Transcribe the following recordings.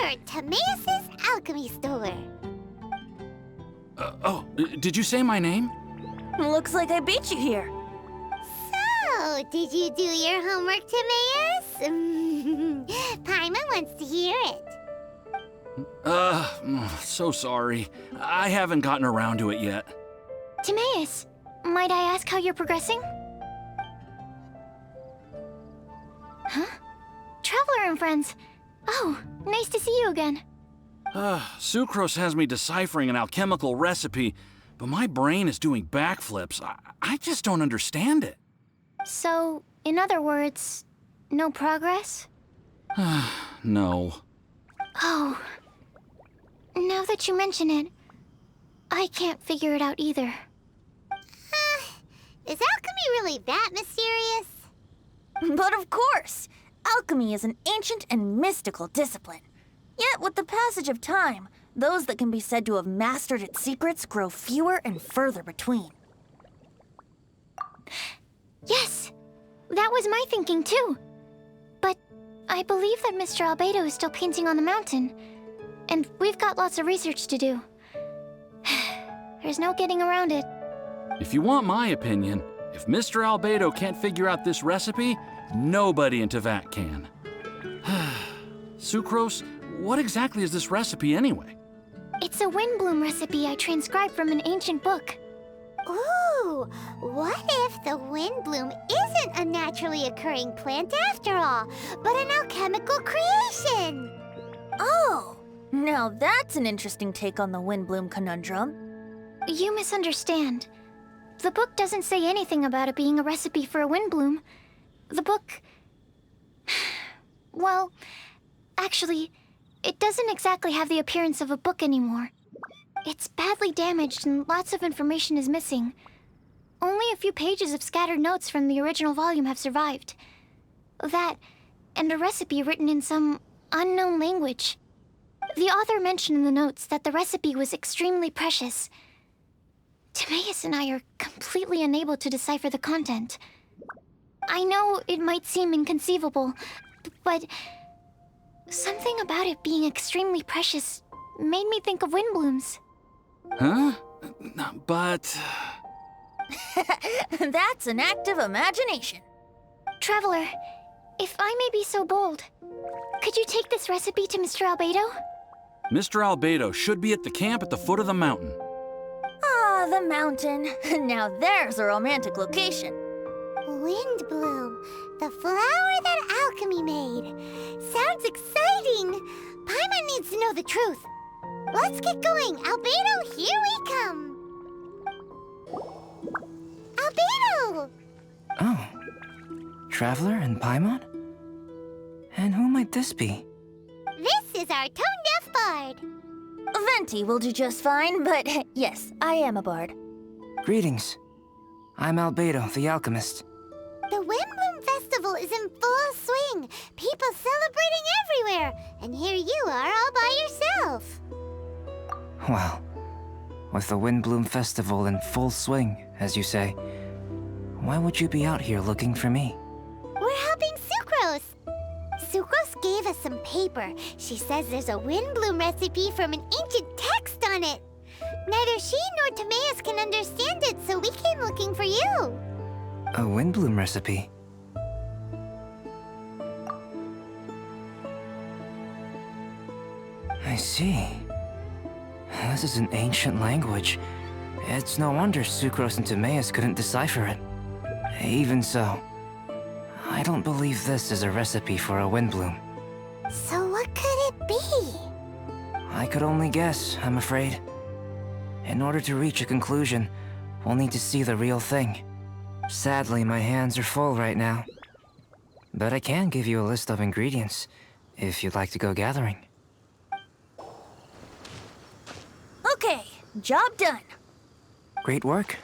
at Timaeus' alchemy store. Did you say my name? Looks like I beat you here. So, did you do your homework, Timaeus? Paimon wants to hear it. So sorry. I haven't gotten around to it yet. Timaeus, might I ask how you're progressing? Huh? Traveler and friends. Oh, nice to see you again. Sucrose has me deciphering an alchemical recipe, but my brain is doing backflips. I just don't understand it. So, in other words, no progress? No. Oh. Now that you mention it, I can't figure it out either. Is alchemy really that mysterious? But of course! Alchemy is an ancient and mystical discipline. Yet, with the passage of time, those that can be said to have mastered its secrets grow fewer and further between. Yes, that was my thinking too. But I believe that Mr. Albedo is still painting on the mountain, and we've got lots of research to do. There's no getting around it. If you want my opinion, if Mr. Albedo can't figure out this recipe, nobody in Tevat can. Sucrose, what exactly is this recipe anyway? It's a Windblume recipe I transcribed from an ancient book. Ooh, what if the Windblume isn't a naturally occurring plant after all, but an alchemical creation? Oh! Now that's an interesting take on the Windblume conundrum. You misunderstand. The book doesn't say anything about it being a recipe for a Windblume. The book... Well, actually, it doesn't exactly have the appearance of a book anymore. It's badly damaged and lots of information is missing. Only a few pages of scattered notes from the original volume have survived. That, and a recipe written in some unknown language. The author mentioned in the notes that the recipe was extremely precious. Timaeus and I are completely unable to decipher the content. I know it might seem inconceivable, but something about it being extremely precious made me think of Windblooms. Huh? But... That's an active imagination. Traveler, if I may be so bold, could you take this recipe to Mr. Albedo? Mr. Albedo should be at the camp at the foot of the mountain. Ah, the mountain. Now there's a romantic location. Windblume, the flower that alchemy made. Sounds exciting. Paimon needs to know the truth. Let's get going. Albedo, here we come. Albedo! Oh. Traveler and Paimon? And who might this be? This is our tone-deaf bard. Venti will do just fine, but yes, I am a bard. Greetings. I'm Albedo, the alchemist. The Windblume Festival is in full swing. People celebrating everywhere. And here you are all by yourself. Well, with the Windblume Festival in full swing, as you say, why would you be out here looking for me? We're helping Sucrose. Sucrose gave us some paper. She says there's a Windblume recipe from an ancient text on it. Neither she nor Timaeus can understand it, so we came looking for you. A Windblume recipe? I see. This is an ancient language. It's no wonder Sucrose and Timaeus couldn't decipher it. Even so, I don't believe this is a recipe for a Windblume. So what could it be? I could only guess, I'm afraid. In order to reach a conclusion, we'll need to see the real thing. Sadly, my hands are full right now. But I can give you a list of ingredients, if you'd like to go gathering. Okay, job done. Great work.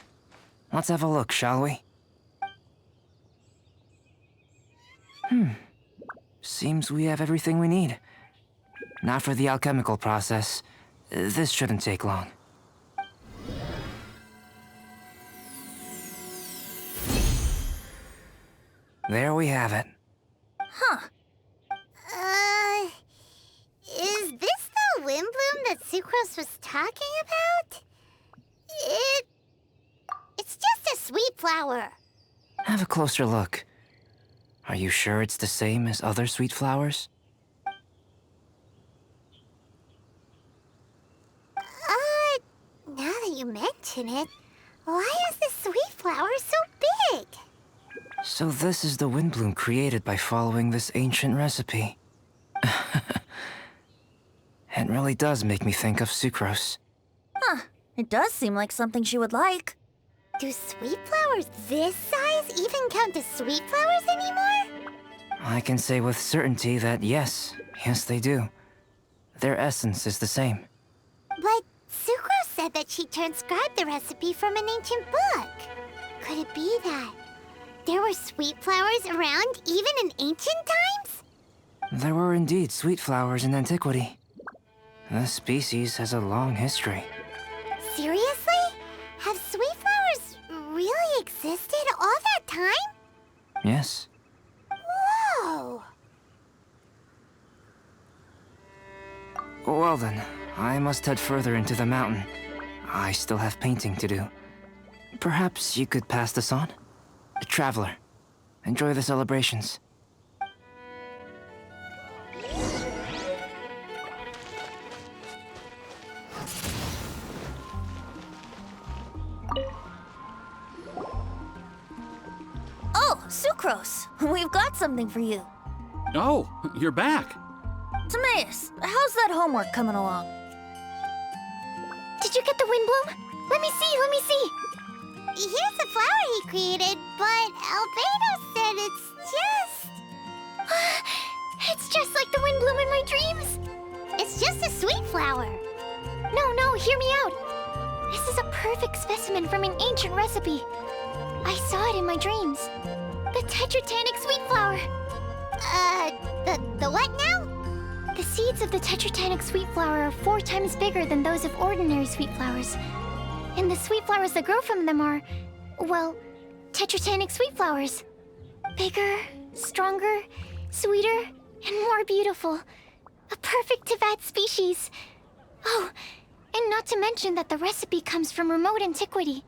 Let's have a look, shall we? Seems we have everything we need. Now for the alchemical process. This shouldn't take long. There we have it. Huh. Is what Sucrose was talking about? It's just a sweet flower. Have a closer look. Are you sure it's the same as other sweet flowers? Now that you mention it, why is this sweet flower so big? So this is the Windblume created by following this ancient recipe. It really does make me think of Sucrose. Huh. It does seem like something she would like. Do sweet flowers this size even count as sweet flowers anymore? I can say with certainty that yes they do. Their essence is the same. But Sucrose said that she transcribed the recipe from an ancient book. Could it be that there were sweet flowers around even in ancient times? There were indeed sweet flowers in antiquity. This species has a long history. Seriously? Have sweet flowers really existed all that time? Yes. Whoa! Well then, I must head further into the mountain. I still have painting to do. Perhaps you could pass this on? Traveler, enjoy the celebrations. Oh, Sucrose! We've got something for you. Oh, you're back. Timaeus, how's that homework coming along? Did you get the Windblume? Let me see, let me see. Here's the flower he created, but Albedo said it's just... It's just like the Windblume in my dreams. It's just a sweet flower. No, hear me out. This is a perfect specimen from an ancient recipe. I saw it in my dreams. The Tetratanic sweet flower. The what now? The seeds of the Tetratanic sweet flower are 4 times bigger than those of ordinary sweet flowers. And the sweet flowers that grow from them are, well, Tetratanic sweet flowers. Bigger, stronger, sweeter, and more beautiful. A perfect Tivat species. Oh, and not to mention that the recipe comes from remote antiquity.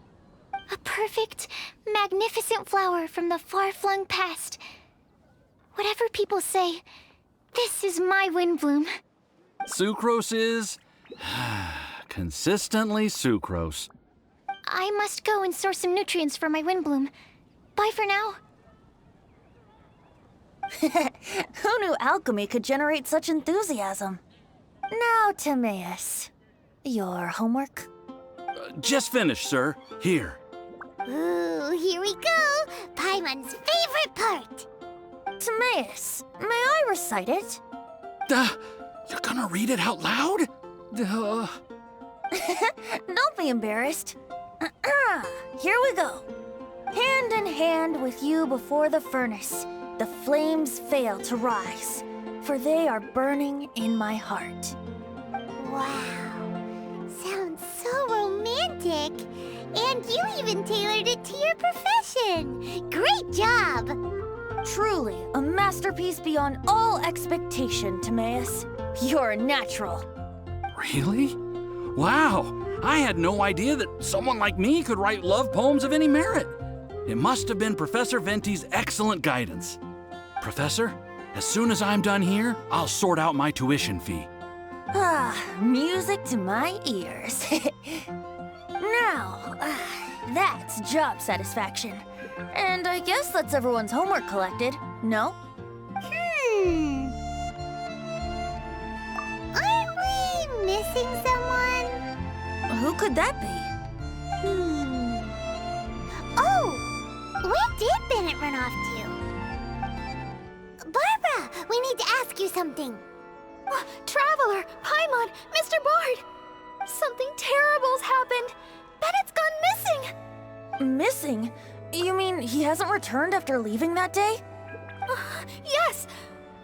A perfect, magnificent flower from the far-flung past. Whatever people say, this is my Windblume. Sucrose is... consistently Sucrose. I must go and source some nutrients for my Windblume. Bye for now. Who knew alchemy could generate such enthusiasm? Now, Timaeus, your homework? Just finished, sir. Here. Ooh, here we go. Paimon's favorite part. Timaeus, may I recite it? You're gonna read it out loud? Don't be embarrassed. Here we go. Hand in hand with you before the furnace, the flames fail to rise, for they are burning in my heart. Wow. Sounds so romantic. And you even tailored it to your profession. Great job. Truly, a masterpiece beyond all expectation, Timaeus. You're a natural. Really? Wow! I had no idea that someone like me could write love poems of any merit. It must have been Professor Venti's excellent guidance. Professor, as soon as I'm done here, I'll sort out my tuition fee. Music to my ears. Now, that's job satisfaction. And I guess that's everyone's homework collected, no? Aren't we missing someone? Who could that be? Oh! Where did Bennett run off to? Barbara, we need to ask you something. Traveler, Paimon, Mr. Bard! Something terrible's happened. Bennett's gone missing. Missing? You mean he hasn't returned after leaving that day? Yes.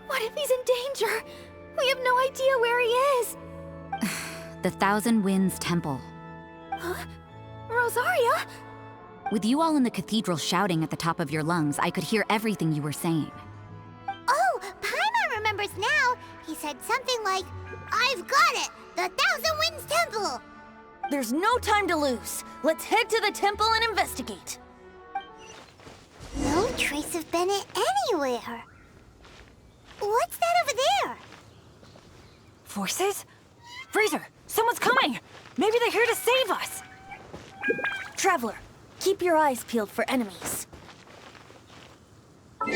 What if he's in danger? We have no idea where he is. The Thousand Winds Temple. Rosaria? With you all in the cathedral shouting at the top of your lungs, I could hear everything you were saying. Oh, Paimon remembers now. He said something like, "I've got it. The Thousand Winds Temple! There's no time to lose. Let's head to the temple and investigate. No trace of Bennett anywhere. What's that over there? Voices? Razor, someone's coming! Maybe they're here to save us! Traveler, keep your eyes peeled for enemies. We're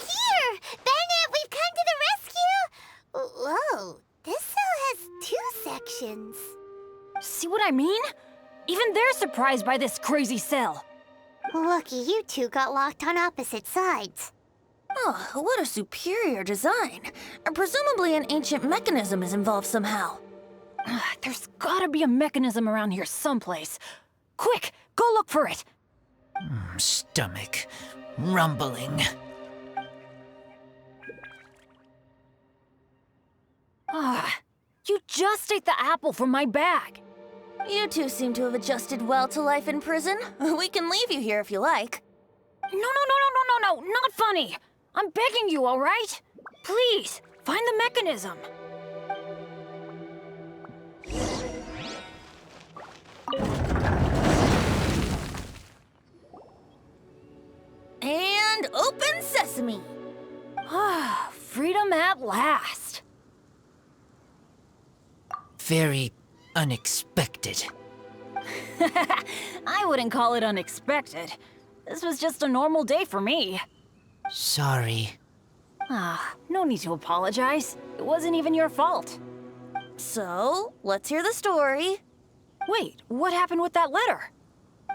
here! Bennett, we've come to the rescue! Whoa, this cell has 2 sections. See what I mean? Even they're surprised by this crazy cell. Lucky you two got locked on opposite sides. Oh, what a superior design. Presumably an ancient mechanism is involved somehow. There's gotta be a mechanism around here someplace. Quick, go look for it. Stomach rumbling. You just ate the apple from my bag. You two seem to have adjusted well to life in prison. We can leave you here if you like. No, not funny. I'm begging you, all right? Please, find the mechanism. And open sesame. Freedom at last. Very unexpected. I wouldn't call it unexpected. This was just a normal day for me. Sorry. No need to apologize. It wasn't even your fault. So, let's hear the story. Wait, what happened with that letter?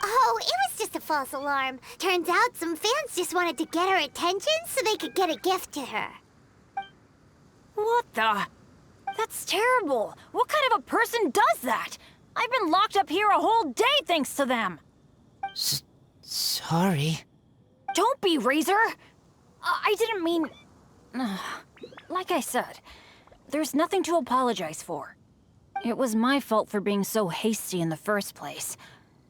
Oh, it was just a false alarm. Turns out some fans just wanted to get her attention so they could get a gift to her. What the? That's terrible. What kind of a person does that? I've been locked up here a whole day thanks to them. Sorry. Don't be, Razor. I didn't mean... Like I said, there's nothing to apologize for. It was my fault for being so hasty in the first place.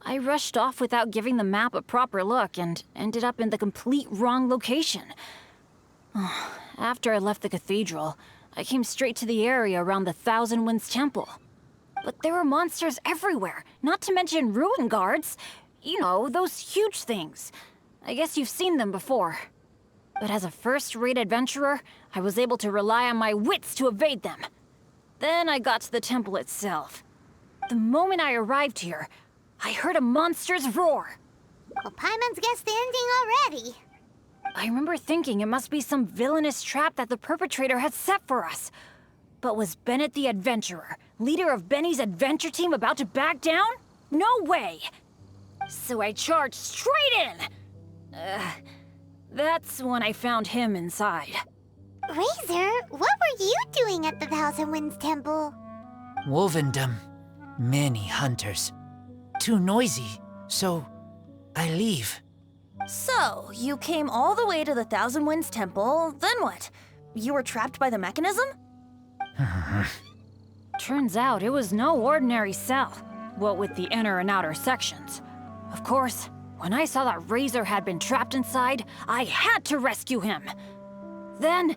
I rushed off without giving the map a proper look and ended up in the complete wrong location. After I left the cathedral, I came straight to the area around the Thousand Winds Temple. But there were monsters everywhere, not to mention ruin guards. You know, those huge things. I guess you've seen them before. But as a first-rate adventurer, I was able to rely on my wits to evade them. Then I got to the temple itself. The moment I arrived here, I heard a monster's roar. Well, Paimon's guessed the ending already. I remember thinking it must be some villainous trap that the perpetrator had set for us. But was Bennett the adventurer, leader of Benny's adventure team, about to back down? No way! So I charged straight in! That's when I found him inside. Razor, what were you doing at the Thousand Winds Temple? Wovendom. Many hunters. Too noisy, so I leave. So, you came all the way to the Thousand Winds Temple, then what? You were trapped by the mechanism? Turns out it was no ordinary cell, what with the inner and outer sections. Of course, when I saw that Razor had been trapped inside, I had to rescue him. Then,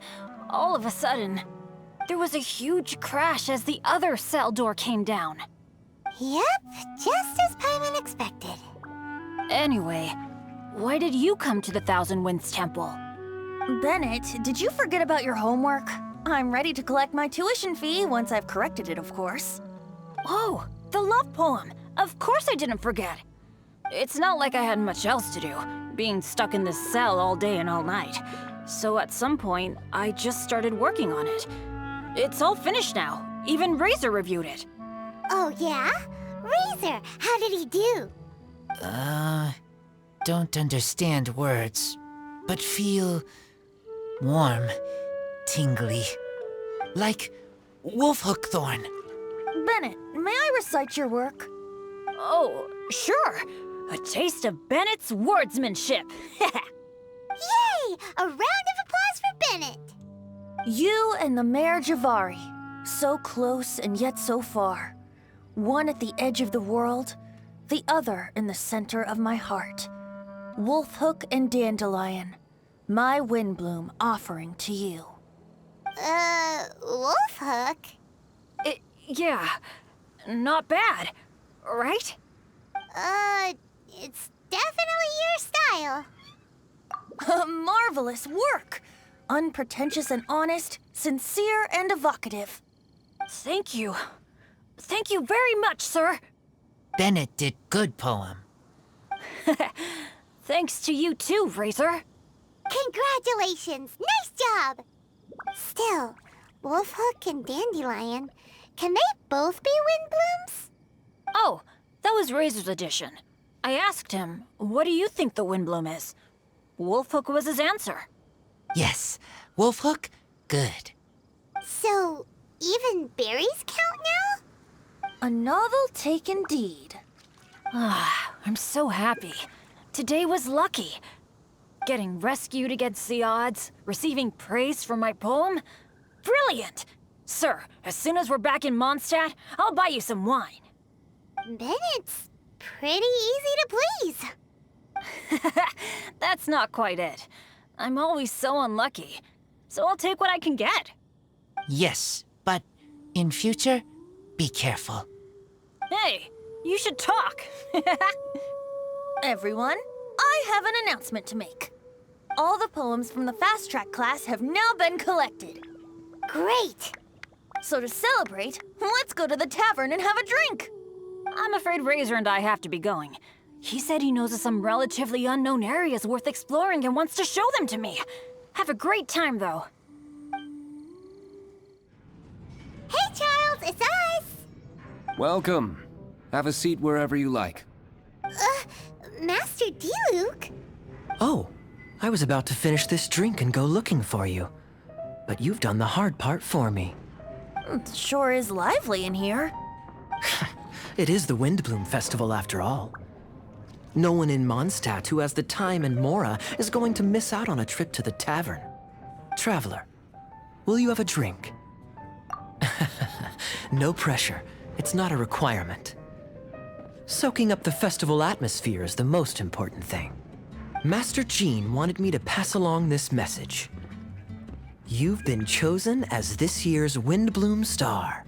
all of a sudden, there was a huge crash as the other cell door came down. Yep, just as Paimon expected. Anyway, why did you come to the Thousand Winds Temple? Bennett, did you forget about your homework? I'm ready to collect my tuition fee once I've corrected it, of course. Oh, the love poem! Of course I didn't forget! It's not like I had much else to do, being stuck in this cell all day and all night. So at some point, I just started working on it. It's all finished now. Even Razor reviewed it. Oh, yeah? Razor, how did he do? Don't understand words, but feel warm, tingly, like wolfhook thorn. Bennett, may I recite your work? Oh, sure. A taste of Bennett's wordsmanship. Yay! A round of applause for Bennett. You and the Mare Javari, so close and yet so far. One at the edge of the world, the other in the center of my heart. Wolfhook and Dandelion, my Windblume offering to you. Wolfhook? Yeah, not bad, right? It's definitely your style. Marvelous work! Unpretentious and honest, sincere and evocative. Thank you. Thank you very much, sir. Bennett did good poem. Thanks to you too, Razor. Congratulations! Nice job! Still, Wolfhook and Dandelion, can they both be Windblooms? Oh, that was Razor's edition. I asked him, what do you think the Windblume is? Wolfhook was his answer. Yes, Wolfhook, good. So, even berries count now? A novel take indeed. I'm so happy. Today was lucky. Getting rescued against the odds, receiving praise for my poem. Brilliant! Sir, as soon as we're back in Mondstadt, I'll buy you some wine. Bennett's pretty easy to please. That's not quite it. I'm always so unlucky, so I'll take what I can get. Yes, but in future, be careful. Hey, you should talk. Everyone, I have an announcement to make. All the poems from the Fast Track class have now been collected. Great! So to celebrate, let's go to the tavern and have a drink. I'm afraid Razor and I have to be going. He said he knows of some relatively unknown areas worth exploring and wants to show them to me. Have a great time, though. Hey, Charles, it's us! Welcome. Have a seat wherever you like. Master D-Luke? Oh, I was about to finish this drink and go looking for you. But you've done the hard part for me. It sure is lively in here. It is the Windblume Festival after all. No one in Mondstadt who has the time and mora is going to miss out on a trip to the tavern. Traveler, will you have a drink? No pressure. It's not a requirement. Soaking up the festival atmosphere is the most important thing. Master Jean wanted me to pass along this message. You've been chosen as this year's Windblume Star.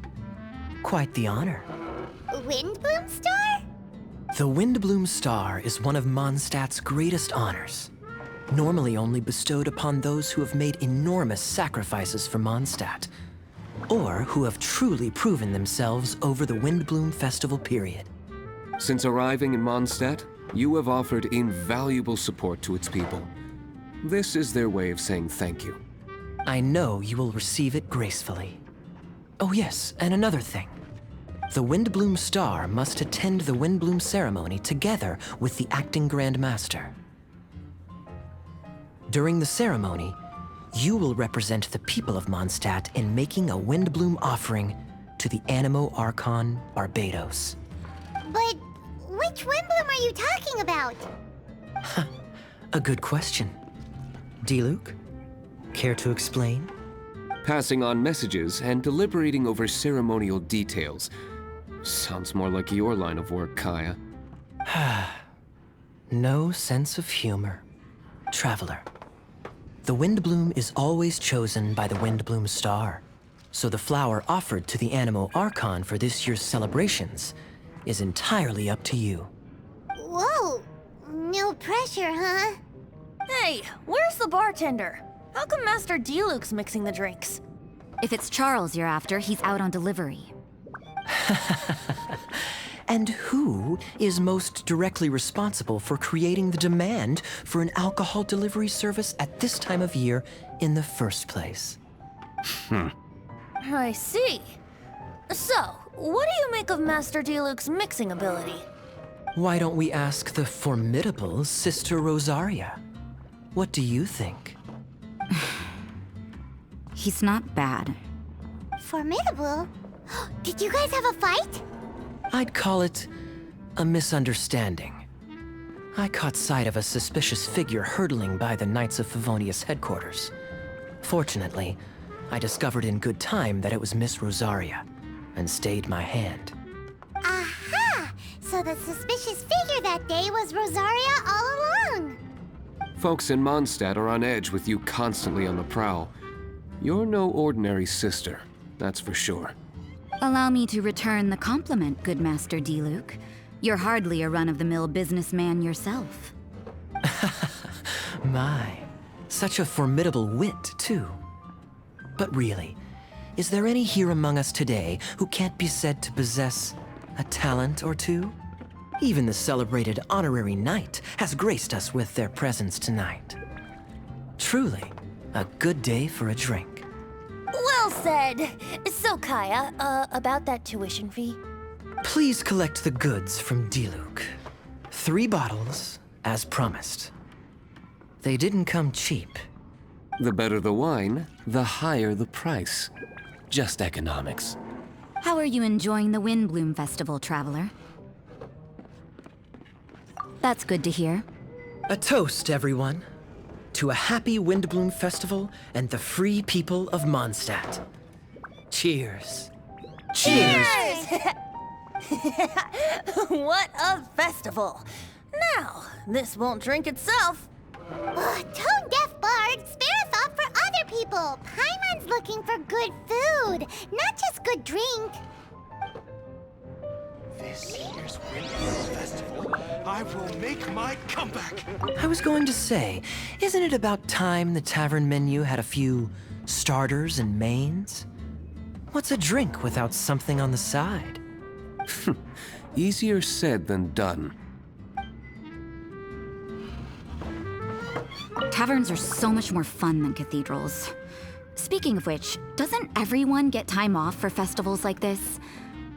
Quite the honor. Windblume Star? The Windblume Star is one of Mondstadt's greatest honors, normally only bestowed upon those who have made enormous sacrifices for Mondstadt, or who have truly proven themselves over the Windblume Festival period. Since arriving in Mondstadt, you have offered invaluable support to its people. This is their way of saying thank you. I know you will receive it gracefully. Oh yes, and another thing. The Windblume Star must attend the Windblume ceremony together with the acting Grand Master. During the ceremony, you will represent the people of Mondstadt in making a Windblume offering to the Animo Archon Barbados. But which Windblume are you talking about? A good question. D-Luke, care to explain? Passing on messages and deliberating over ceremonial details. Sounds more like your line of work, Kaya. No sense of humor. Traveler, the Windblume is always chosen by the Windblume Star, so the flower offered to the Animo Archon for this year's celebrations is entirely up to you. Whoa, no pressure, huh? Hey, where's the bartender? How come Master D-Luke's mixing the drinks? If it's Charles you're after, he's out on delivery. And who is most directly responsible for creating the demand for an alcohol delivery service at this time of year in the first place? I see. So, what do you make of Master D-Luke's mixing ability? Why don't we ask the formidable Sister Rosaria? What do you think? He's not bad. Formidable? Did you guys have a fight? I'd call it a misunderstanding. I caught sight of a suspicious figure hurtling by the Knights of Favonius headquarters. Fortunately, I discovered in good time that it was Miss Rosaria, and stayed my hand. Aha! So the suspicious figure that day was Rosaria all along. Folks in Mondstadt are on edge with you constantly on the prowl. You're no ordinary sister, that's for sure. Allow me to return the compliment, good Master D-Luke. You're hardly a run-of-the-mill businessman yourself. My, such a formidable wit, too. But really, is there any here among us today who can't be said to possess a talent or two? Even the celebrated honorary knight has graced us with their presence tonight. Truly, a good day for a drink. Well said. So, Kaya, about that tuition fee? Please collect the goods from D-Luke. 3 bottles, as promised. They didn't come cheap. The better the wine, the higher the price. Just economics. How are you enjoying the Windblume Festival, traveler? That's good to hear. A toast, everyone, to a happy Windblume Festival and the free people of Mondstadt. Cheers. Cheers! What a festival! Now, this won't drink itself. Tone-deaf bard, spare a thought for other people. Paimon's looking for good food, not just good drink. This year's Windblume Festival, I will make my comeback! I was going to say, isn't it about time the tavern menu had a few starters and mains? What's a drink without something on the side? Easier said than done. Taverns are so much more fun than cathedrals. Speaking of which, doesn't everyone get time off for festivals like this?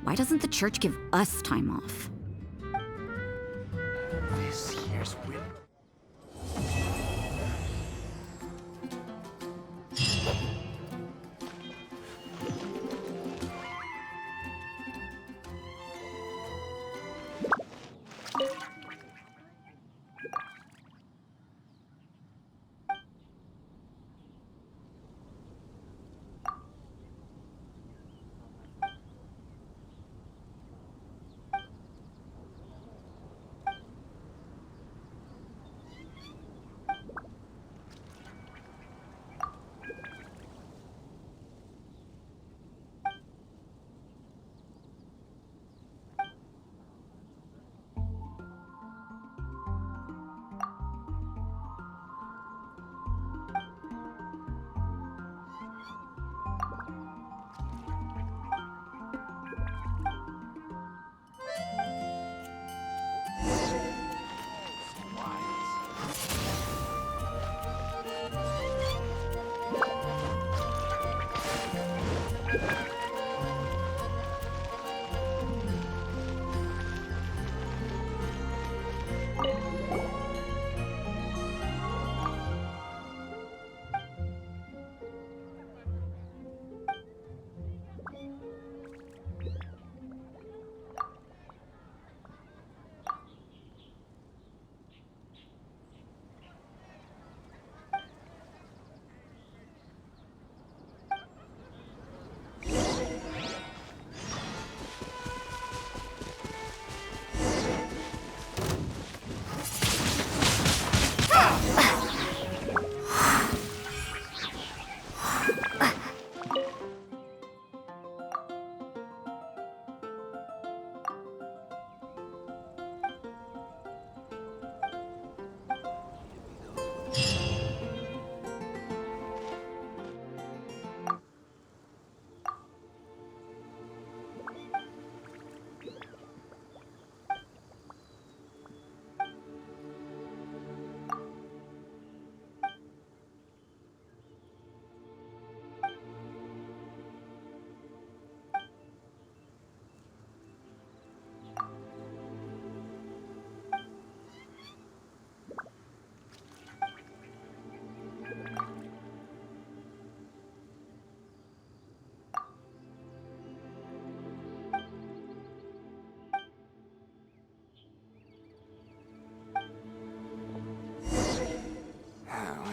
Why doesn't the church give us time off? This year's Windblume.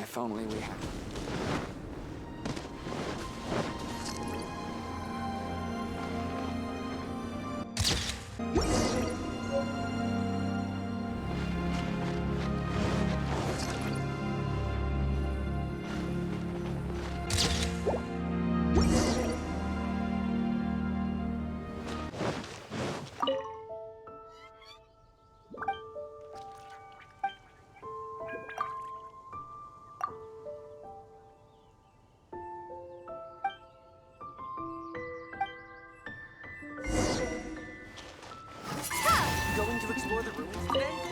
If only we had... to explore the ruins today?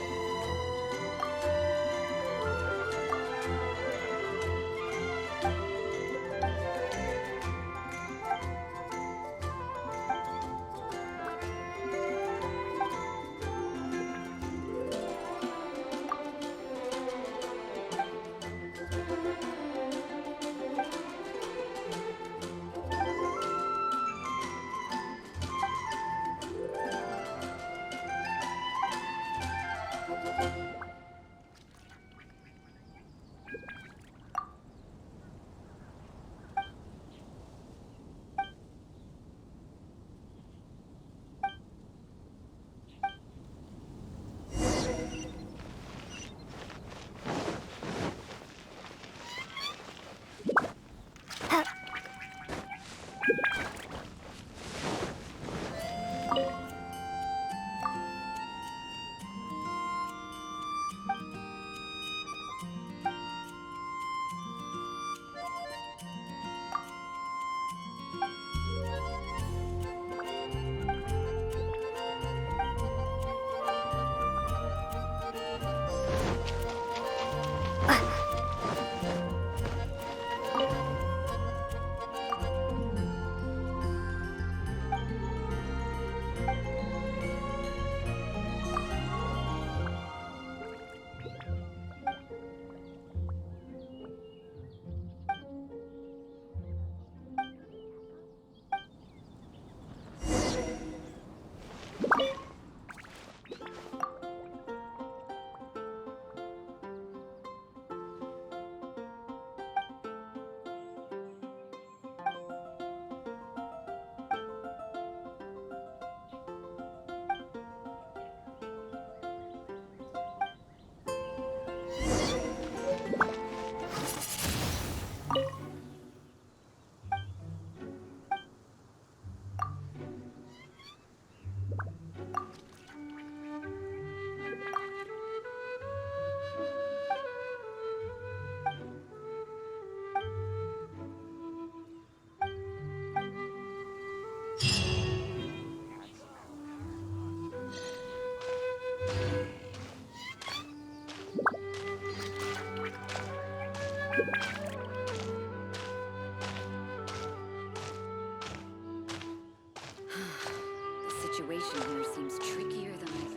The situation here seems trickier than I